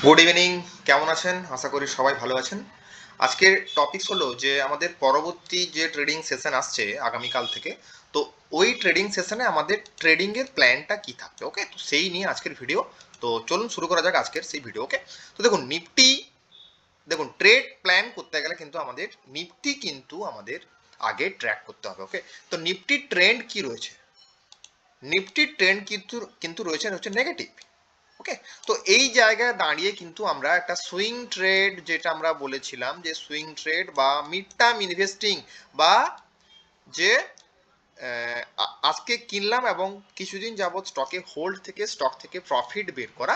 Good evening. কেমন আছেন? আশা করি সবাই ভালো আছেন। আজকের টপিক হলো যে আমাদের পরবর্তী যে ট্রেডিং সেশন আসছে আগামীকাল থেকে, তো ওই ট্রেডিং সেশনে আমাদের ট্রেডিং এর প্ল্যানটা কি থাকবে। ওকে, তো সেই নিয়ে আজকের ভিডিও। তো চলুন শুরু করা যাক আজকের সেই ভিডিও। ওকে, তো দেখুন নিফটি, দেখুন ট্রেড প্ল্যান করতে গেলে কিন্তু আমাদের নিফটি কিন্তু আমাদের আগে ট্র্যাক করতে হবে। ওকে, তো নিফটির ট্রেন্ড কি রয়েছে? নিফটির ট্রেন্ড কিন্তু কিন্তু রয়েছে হচ্ছে নেগেটিভ। ওকে, তো এই জায়গায় দাঁড়িয়ে কিন্তু আমরা একটা সুইং ট্রেড, যেটা আমরা বলেছিলাম যে সুইং ট্রেড বা মিড টার্ম ইনভেস্টিং, বা যে আজকে কিনলাম এবং কিছুদিন যাবত স্টকে হোল্ড থেকে স্টক থেকে প্রফিট বের করা,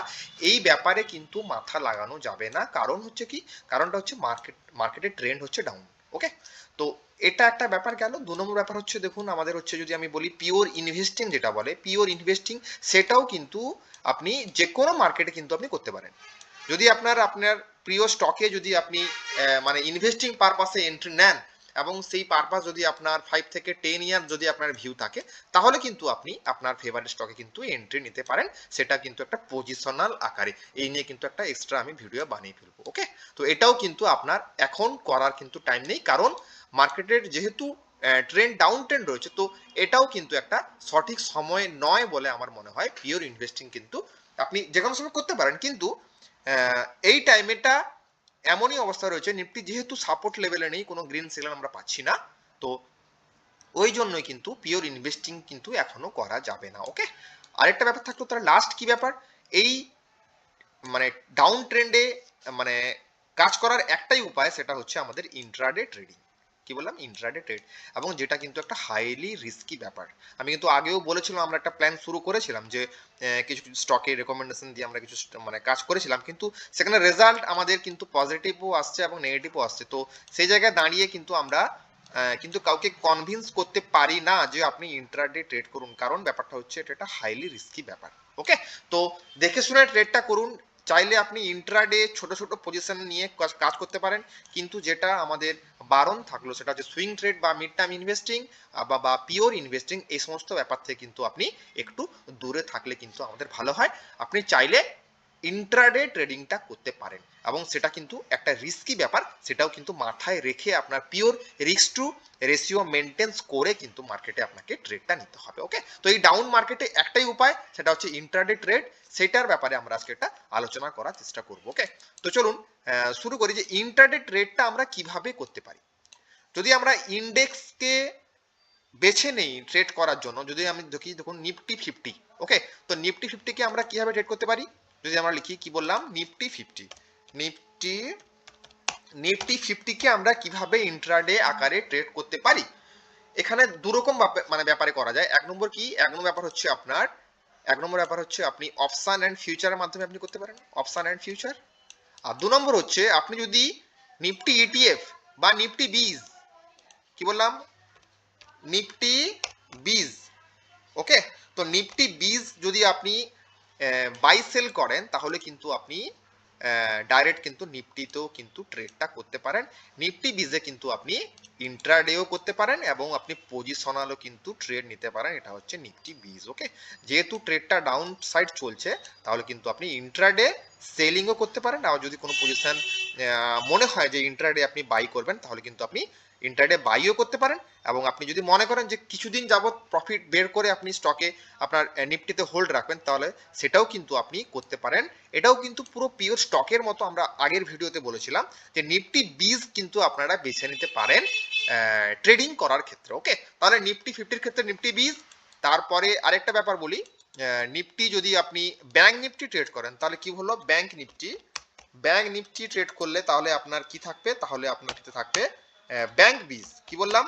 এই ব্যাপারে কিন্তু মাথা লাগানো যাবে না। কারণ হচ্ছে কি, কারণটা হচ্ছে মার্কেটের ট্রেন্ড হচ্ছে ডাউন। ওকে, তো এটা একটা ব্যাপার গেল। 2 নম্বর ব্যাপার হচ্ছে, দেখুন আমাদের হচ্ছে যদি আমি বলি পিওর ইনভেস্টিং, যেটা বলে পিওর ইনভেস্টিং, সেটাও কিন্তু আপনি যে কোনো মার্কেটে কিন্তু আপনি করতে পারেন। যদি আপনার আপনার প্রিয় স্টকে যদি আপনি মানে ইনভেস্টিং পারপাসে এন্ট্রি নেন, এবং সেই পারপাস যদি আপনার 5 থেকে 10 ইয়ার যদি আপনার ভিউ থাকে, তাহলে কিন্তু আপনি আপনার ফেভারিট স্টকে কিন্তু এন্ট্রি নিতে পারেন। সেটা কিন্তু একটা পজিশনাল আকারে। এই নিয়ে কিন্তু একটা এক্সট্রা আমি ভিডিও বানিয়ে ফেলবো। ওকে, তো এটাও কিন্তু আপনার এখন করার কিন্তু টাইম নেই, কারণ মার্কেটের যেহেতু ট্রেন্ড ডাউন ট্রেন্ড রয়েছে, তো এটাও কিন্তু একটা সঠিক সময় নয় বলে আমার মনে হয়। পিওর ইনভেস্টিং কিন্তু আপনি যে কোনো সময় করতে পারেন, কিন্তু এই টাইমেটা এমনই অবস্থা রয়েছে, নিফটি যেহেতু সাপোর্ট লেভেলে নেই, কোনো গ্রিন সিগন্যাল আমরা পাচ্ছি না, তো ওই জন্যই কিন্তু পিওর ইনভেস্টিং কিন্তু এখনো করা যাবে না। ওকে, আরেকটা ব্যাপার থাকলো, তার লাস্ট কি ব্যাপার, এই মানে ডাউন ট্রেন্ডে মানে কাজ করার একটাই উপায়, সেটা হচ্ছে আমাদের ইন্ট্রাডে ট্রেডিং। কি বললাম? Intraday trade. এবং যেটা কিন্তু একটা হাইলি রিস্কি ব্যাপার। আমি কিন্তু আগেও বলেছিলাম, আমরা একটা প্ল্যান শুরু করেছিলাম যে কিছু কিছু স্টকে রেকমেন্ডেশন দিয়ে আমরা কিছু মানে কাজ করেছিলাম, কিন্তু সেখানে রেজাল্ট আমাদের কিন্তু পজিটিভও আসছে এবং নেগেটিভও আসছে। তো সেই জায়গায় দাঁড়িয়ে কিন্তু আমরা কিন্তু কাউকে কনভিন্স করতে পারি না যে আপনি ইন্ট্রাডে ট্রেড করুন, কারণ ব্যাপারটা হচ্ছে এটা একটা হাইলি রিস্কি ব্যাপার। ওকে, তো দেখে শুনে ট্রেডটা করুন। চাইলে আপনি ইন্ট্রাডে ছোট ছোট পজিশন নিয়ে কাজ করতে পারেন, কিন্তু যেটা আমাদের বারণ থাকলো সেটা হচ্ছে সুইং ট্রেড বা মিড টার্ম ইনভেস্টিং বা পিওর ইনভেস্টিং, এই সমস্ত ব্যাপার থেকে কিন্তু আপনি একটু দূরে থাকলে কিন্তু আমাদের ভালো হয়। আপনি চাইলে ইন্ট্রাডে ট্রেডিংটা করতে পারেন, এবং সেটা কিন্তু একটা রিস্কি ব্যাপার, সেটাও কিন্তু মাথায় রেখে আপনার পিওর রিস্ক টু রেশিও মেনটেন্স করে কিন্তু মার্কেটে আপনাকে ট্রেডটা নিতে হবে। ওকে, তো এই ডাউন মার্কেটে একটাই উপায়, সেটা হচ্ছে ইন্ট্রাডে ট্রেড। সেটার ব্যাপারে আমরা আজকে একটা আলোচনা করার চেষ্টা করব। ওকে, তো চলুন শুরু করি যে ইন্ট্রাডে ট্রেডটা আমরা কিভাবে করতে পারি। যদি আমরা ইন্ডেক্সকে বেছে নেই ট্রেড করার জন্য, যদি আমি দেখি, দেখুন নিফটি 50। ওকে, তো নিফটি 50কে আমরা কিভাবে ট্রেড করতে পারি, যদি আমরা লিখি, কি বললাম, নিফটি 50, নিফটি নিফটি 50কে আমরা কিভাবে ইন্ট্রাডে আকারে ট্রেড করতে পারি। এখানে দুরকম মানে ব্যাপারে করা যায়। এক নম্বর কি, এক নম্বর ব্যাপার হচ্ছে আপনার, এক নম্বর ব্যাপার হচ্ছে আপনি অপশন এন্ড ফিউচারের মাধ্যমে আপনি করতে পারেন, অপশন এন্ড ফিউচার। আর 2 নম্বর হচ্ছে আপনি যদি নিফটি ইটিএফ বা নিফটি বিজ, কি বললাম, নিফটি বিজ। ওকে, তো নিফটি বিজ যদি আপনি বাই সেল করেন, তাহলে কিন্তু আপনি ডাইরেক্ট কিন্তু নিফটিতেও কিন্তু ট্রেডটা করতে পারেন। নিফটি বিজে কিন্তু আপনি ইন্ট্রাডেও করতে পারেন, এবং আপনি পজিশনালও কিন্তু ট্রেড নিতে পারেন। এটা হচ্ছে নিফটি বিজ। ওকে, যেহেতু ট্রেডটা ডাউন সাইড চলছে, তাহলে কিন্তু আপনি ইন্ট্রাডে সেলিংও করতে পারেন, আর যদি কোনো পজিশন মনে হয় যে ইন্ট্রাডে আপনি বাই করবেন, তাহলে কিন্তু আপনি ইন্ট্রাডে বাইও করতে পারেন। এবং আপনি যদি মনে করেন যে কিছুদিন যাবত প্রফিট বের করে আপনি স্টকে আপনার নিফটিতে হোল্ড রাখবেন, তাহলে সেটাও কিন্তু আপনি করতে পারেন। এটাও কিন্তু পুরো পিওর স্টকের মতো। আমরা আগের ভিডিওতে বলেছিলাম যে নিফটি বিজ কিন্তু আপনারা বেছে নিতে পারেন ট্রেডিং করার ক্ষেত্রে। ওকে, তাহলে নিফটি 50-র ক্ষেত্রে নিফটি বিজ। তারপরে আরেকটা ব্যাপার বলি, নিফটি যদি আপনি ব্যাংক নিফটি ট্রেড করেন, তাহলে কি হলো, bank Nifty, bank Nifty trade করলে তাহলে আপনার কি থাকবে, তাহলে আপনার ক্ষেত্রে থাকবে ব্যাংক বিজ। কি বললাম,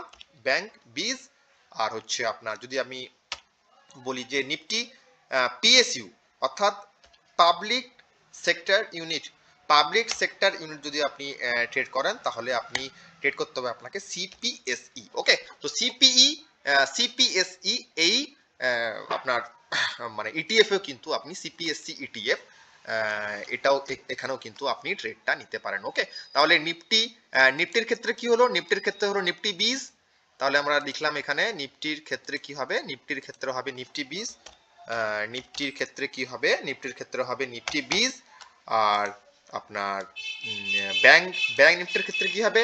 ব্যাংক বিজ। আর হচ্ছে আপনার যদি আমি বলি যে নিফটি পিএসইউ, অর্থাৎ public sector unit, public sector unit যদি আপনি ট্রেড করেন, তাহলে আপনি ট্রেড করতে হবে আপনাকে সিপিএসই। ওকে, তো সিপিএসই এই আপনার মানে ইটিএফ এও কিন্তু আপনি সিপিএসসি ইটিএফ, এটাও এখানেও কিন্তু আপনি ট্রেডটা নিতে পারেন। ওকে, তাহলে নিফটি, নিফটির ক্ষেত্রে কি হলো, নিফটির ক্ষেত্রে হলো নিফটি বিজ। তাহলে আমরা লিখলাম এখানে নিফটির ক্ষেত্রে কি হবে, নিফটির ক্ষেত্রে হবে নিফটি বিজ, নিফটির ক্ষেত্রে কি হবে, নিফটির ক্ষেত্রে হবে নিফটি বিজ। আর আপনার ব্যাংক ব্যাংক নিফটির ক্ষেত্রে কি হবে,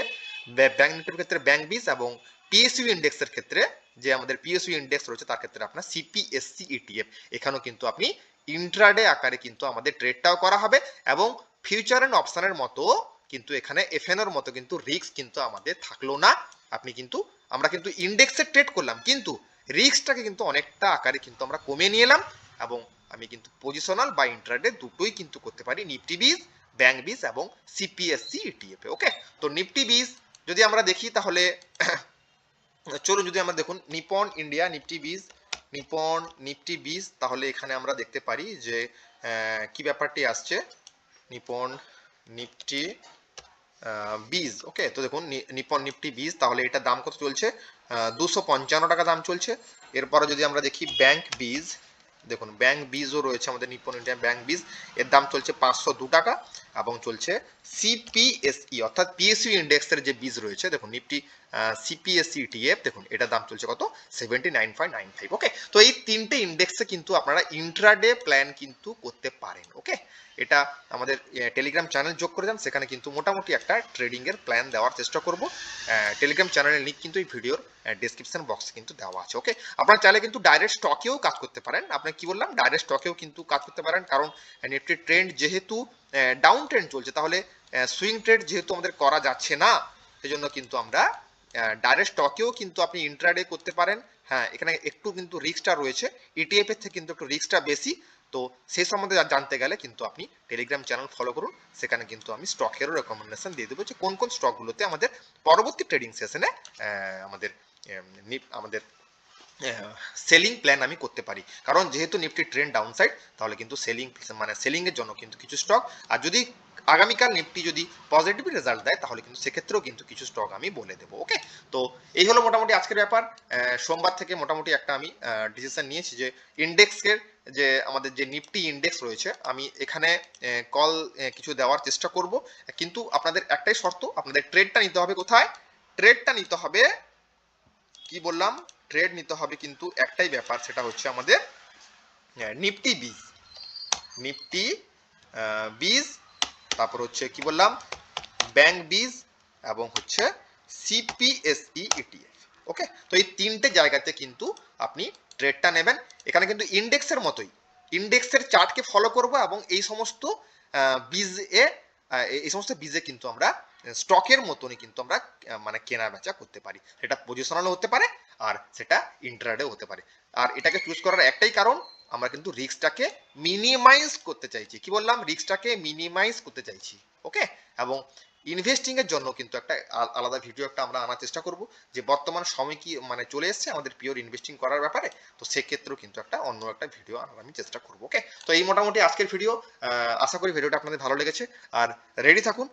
ব্যাংক নিফটির ক্ষেত্রে ব্যাংক বিস এবং পিএসইউ ইন্ডেক্সের ক্ষেত্রে যে আমাদের পিএসইউ ইন্ডেক্স রয়েছে তার ক্ষেত্রে আপনার সিপিএসসি ইটিএফ, এখানেও কিন্তু আপনি ইন্ট্রাডে আকারে কিন্তু আমাদের ট্রেডটাও করা হবে এবং ফিউচার এন্ড অপশনের মতো কিন্তু এখানে এফএনওর মতো কিন্তু রিস্ক কিন্তু আমাদের থাকলো না। আপনি কিন্তু আমরা কিন্তু ইন্ডেক্সে ট্রেড করলাম কিন্তু রিস্কটাকে কিন্তু অনেকটা আকারে কিন্তু আমরা কমিয়ে নিয়ে এলাম এবং আমি কিন্তু পজিশনাল বা ইন্ট্রাডে দুটোই কিন্তু করতে পারি নিফটি বিজ, ব্যাংক বিজ এবং সিপিএসসি ইটিএফ। ওকে, তো নিফটি বিজ যদি আমরা দেখি তাহলে চলুন যদি আমরা দেখুন নিপন ইন্ডিয়া নিফটি বিজ, নিপন নিফটি বিজ, তাহলে এখানে আমরা দেখতে পারি যে কি ব্যাপারটি আসছে নিপন নিফটি বিজ। ওকে, তো দেখুন নিপন নিফটি বিজ, তাহলে এটা দাম কত চলছে, 255 টাকা দাম চলছে। এরপরে যদি আমরা দেখি ব্যাংক বিজ, দেখুন ব্যাংক বিজও রয়েছে আমাদের নিপন ইন্ডিয়া ব্যাংক বিজ, এর দাম চলছে 502 টাকা এবং চলছে সিপিএসই অর্থাৎ পিএসইউ ইন্ডেক্সের যে বীজ রয়েছে দেখুন নিফটি সিপিএসই ইটিএফ, দেখুন এটার দাম চলছে কত 79.95। ওকে, তো এই তিনটে ইন্ডেক্সে কিন্তু আপনারা ইন্ট্রাডে প্ল্যান কিন্তু করতে পারেন। ওকে, এটা আমাদের টেলিগ্রাম চ্যানেল যোগ করে দেন, সেখানে কিন্তু মোটামুটি একটা ট্রেডিং এর প্ল্যান দেওয়ার চেষ্টা করব। টেলিগ্রাম চ্যানেলের লিংক কিন্তু এই ভিডিওর ডেসক্রিপশন বক্সে কিন্তু দেওয়া আছে। ওকে, আপনারা চাইলে কিন্তু ডাইরেক্ট স্টকেও কাজ করতে পারেন, আপনি কি বললাম ডাইরেক্ট স্টকেও কিন্তু কাজ করতে পারেন, কারণ নিফটির ট্রেন্ড যেহেতু ডাউন ট্রেন্ড চলছে, তাহলে সুইং ট্রেড যেহেতু আমাদের করা যাচ্ছে না, সেজন্য কিন্তু আমরা ডাইরেক্ট স্টকেও কিন্তু আপনি ইন্ট্রাডে করতে পারেন। হ্যাঁ, এখানে একটু কিন্তু রিস্কটা রয়েছে, ইটিএফ এর থেকে কিন্তু একটু রিস্কটা বেশি। তো সেই সম্বন্ধে জানতে গেলে কিন্তু আপনি টেলিগ্রাম চ্যানেল ফলো করুন, সেখানে কিন্তু আমি স্টকেরও রেকমেন্ডেশন দিয়ে দেবো যে কোন কোন স্টকগুলোতে আমাদের পরবর্তী ট্রেডিং সেশনে আমাদের আমাদের সেলিং প্ল্যান আমি করতে পারি। কারণ যেহেতু নিফটি ট্রেন্ড ডাউন সাইড, তাহলে কিন্তু সেলিং মানে সেলিং এর জন্য কিন্তু কিছু স্টক, আর যদি আগামীকাল নিফটি যদি পজিটিভ রেজাল্ট দেয় তাহলে কিন্তু সেক্ষেত্রেও কিন্তু কিছু স্টক আমি বলে দেবো। ওকে, তো এই হলো মোটামুটি আজকের ব্যাপার। সোমবার থেকে মোটামুটি একটা আমি ডিসিশন নিয়েছি যে ইন্ডেক্সের যে আমাদের যে নিফটি ইন্ডেক্স রয়েছে, আমি এখানে কল কিছু দেওয়ার চেষ্টা করব, কিন্তু আপনাদের একটাই শর্ত, আপনাদের ট্রেডটা নিতে হবে কোথায়, ট্রেডটা নিতে হবে কি বললাম, ট্রেড নিতে হবে কিন্তু একটাই ব্যাপার, সেটা হচ্ছে আমাদের নিফটি বিজ, নিফটি বিজ, তারপর হচ্ছে কি বললাম ব্যাংক বিজ এবং হচ্ছে সিপিএসই ইটিএফ। ওকে, তো এই তিনটে জায়গাতে কিন্তু আপনি ট্রেডটা নেবেন। এখানে কিন্তু ইন্ডেক্সের মতোই ইন্ডেক্সের চার্টকে ফলো করব এবং এই সমস্ত বীজে এই সমস্ত বীজে কিন্তু আমরা স্টকের মতনই কিন্তু আমরা মানে কেনা বেচা করতে পারি, সেটা পজিশনালও হতে পারে আর সেটা ইন্ট্রাডেও হতে পারে। আর এটাকে চুজ করার একটাই কারণ, আমরা কিন্তু রিস্কটাকে মিনিমাইজ করতে চাইছি, কি বললাম রিস্কটাকে মিনিমাইজ করতে চাইছি। ওকে, এবং ইনভেস্টিং এর জন্য কিন্তু একটা আলাদা ভিডিও একটা আমরা আনার চেষ্টা করব, যে বর্তমান সময় কি মানে চলে এসেছে আমাদের পিওর ইনভেস্টিং করার ব্যাপারে, তো সেক্ষেত্রেও কিন্তু একটা অন্য একটা ভিডিও আনার আমি চেষ্টা করব। ওকে, তো এই মোটামুটি আজকের ভিডিও, আশা করি ভিডিওটা আপনাদের ভালো লেগেছে। আর রেডি থাকুন,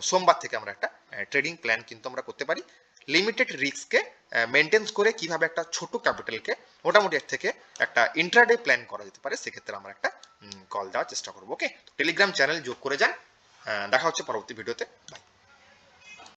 সোমবার থেকে আমরা একটা ট্রেডিং প্ল্যান কিন্তু আমরা করতে পারি, লিমিটেড রিস্ককে মেনটেন্স করে কিভাবে একটা ছোট ক্যাপিটালকে মোটামুটি এর থেকে একটা ইন্ট্রাডে প্ল্যান করা যেতে পারে, সেক্ষেত্রে আমরা একটা কল দেওয়ার চেষ্টা করবো। ওকে, টেলিগ্রাম চ্যানেল যোগ করে যান, দেখা হচ্ছে পরবর্তী ভিডিওতে, বাই।